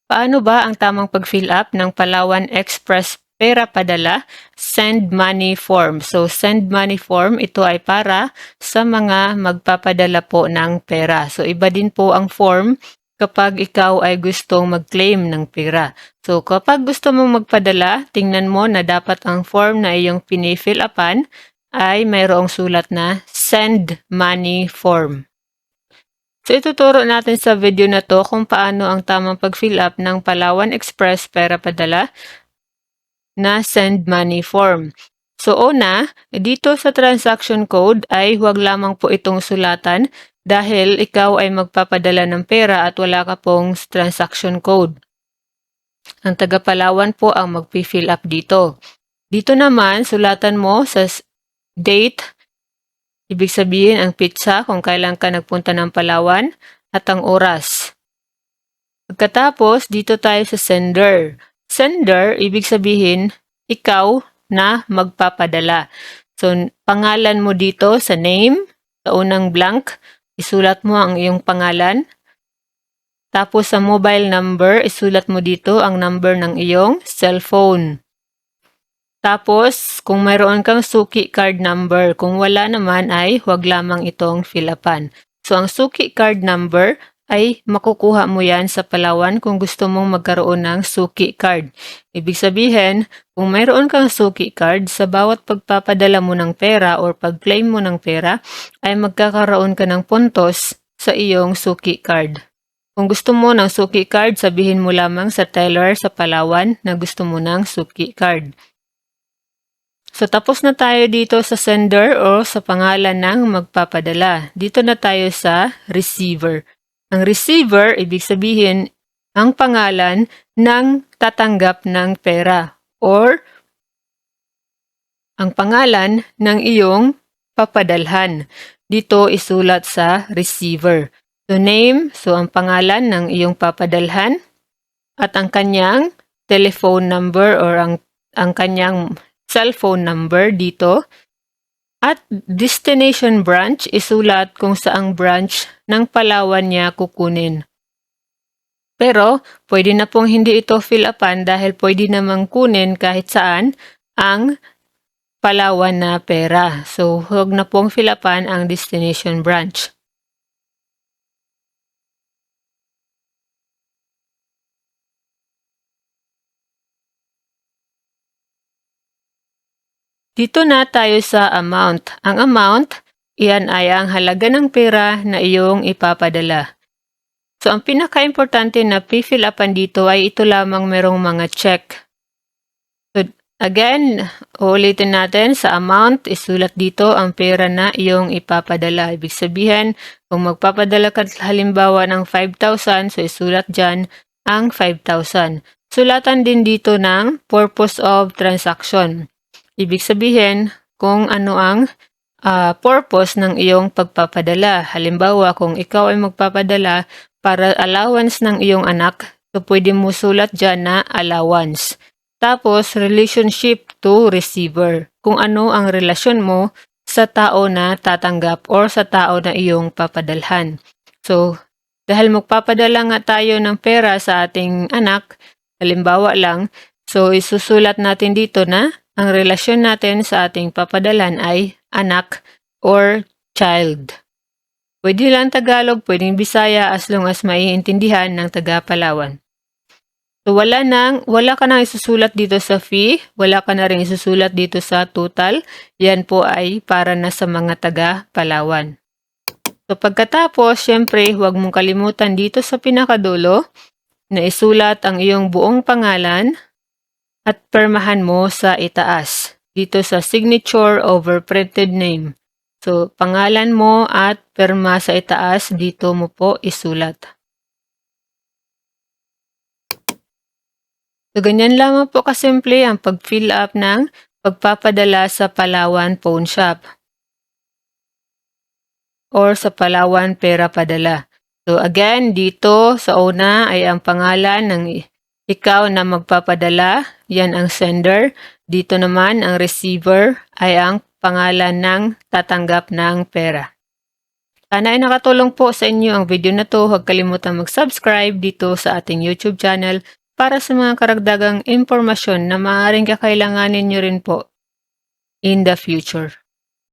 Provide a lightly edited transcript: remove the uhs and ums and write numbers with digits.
Paano ba ang tamang pag-fill up ng Palawan Express Pera Padala Send Money Form? So, send money form, ito ay para sa mga magpapadala po ng pera. So, iba din po ang form kapag ikaw ay gustong mag-claim ng pera. So, kapag gusto mong magpadala, tingnan mo na dapat ang form na iyong pinifill upan ay mayroong sulat na Send Money Form. So, ituturo natin sa video na to kung paano ang tamang pag-fill up ng Palawan Express Pera Padala na send money form. So, una, dito sa transaction code ay huwag lamang po itong sulatan dahil ikaw ay magpapadala ng pera at wala ka pong transaction code. Ang taga Palawan po ang mag-fill up dito. Dito naman, sulatan mo sa date, ibig sabihin ang pizza kung kailan ka nagpunta ng Palawan at ang oras. Pagkatapos, dito tayo sa sender. Sender, ibig sabihin, ikaw na magpapadala. So, pangalan mo dito sa name, sa unang blank, isulat mo ang iyong pangalan. Tapos sa mobile number, isulat mo dito ang number ng iyong cellphone. Tapos, kung mayroon kang suki card number, kung wala naman ay huwag lamang itong fill upan. So, ang suki card number ay makukuha mo yan sa Palawan kung gusto mong magkaroon ng suki card. Ibig sabihin, kung mayroon kang suki card, sa bawat pagpapadala mo ng pera or pag-claim mo ng pera, ay magkakaroon ka ng puntos sa iyong suki card. Kung gusto mo ng suki card, sabihin mo lamang sa teller sa Palawan na gusto mo ng suki card. So, tapos na tayo dito sa sender o sa pangalan ng magpapadala. Dito na tayo sa receiver. Ang receiver, ibig sabihin, ang pangalan ng tatanggap ng pera or ang pangalan ng iyong papadalhan. Dito isulat sa receiver. So, name, so ang pangalan ng iyong papadalhan at ang kanyang telephone number or ang kanyang cellphone number dito. At destination branch, isulat kung saang branch ng Palawan niya kukunin. Pero, pwede na pong hindi ito fill upan dahil pwede namang kunin kahit saan ang Palawan na pera. So, huwag na pong fill upan ang destination branch. Dito na tayo sa amount. Ang amount, iyan ay ang halaga ng pera na iyong ipapadala. So, ang pinaka-importante na fill upan dito ay ito lamang merong mga check. So, again, ulitin natin sa amount, isulat dito ang pera na iyong ipapadala. Ibig sabihin, kung magpapadala ka halimbawa ng 5,000, so isulat dyan ang 5,000. Sulatan din dito ng purpose of transaction. Ibig sabihin kung ano ang purpose ng iyong pagpapadala. Halimbawa, kung ikaw ay magpapadala para allowance ng iyong anak, so pwede mo sulat dyan na allowance. Tapos, relationship to receiver. Kung ano ang relasyon mo sa tao na tatanggap or sa tao na iyong papadalhan. So, dahil magpapadala nga tayo ng pera sa ating anak, halimbawa lang, so isusulat natin dito na ang relasyon natin sa ating papadalan ay anak or child. Pwede lang Tagalog, pwedeng Bisaya as long as maiintindihan ng taga Palawan. So wala ka nang isusulat dito sa fee, wala ka na rin isusulat dito sa total. Yan po ay para na sa mga taga Palawan. So pagkatapos, syempre, huwag mong kalimutan dito sa pinakadulo na isulat ang iyong buong pangalan at permahan mo sa itaas, dito sa signature over printed name. So, pangalan mo at perma sa itaas, dito mo po isulat. So, ganyan lamang po kasimple ang pag-fill up ng pagpapadala sa Palawan Pawn Shop or sa Palawan Pera Padala. So, again, dito sa una ay ang pangalan ng ikaw na magpapadala, yan ang sender. Dito naman ang receiver ay ang pangalan ng tatanggap ng pera. Sana ay nakatulong po sa inyo ang video na to. Huwag kalimutang mag-subscribe dito sa ating YouTube channel para sa mga karagdagang impormasyon na maaaring kakailanganin nyo rin po in the future.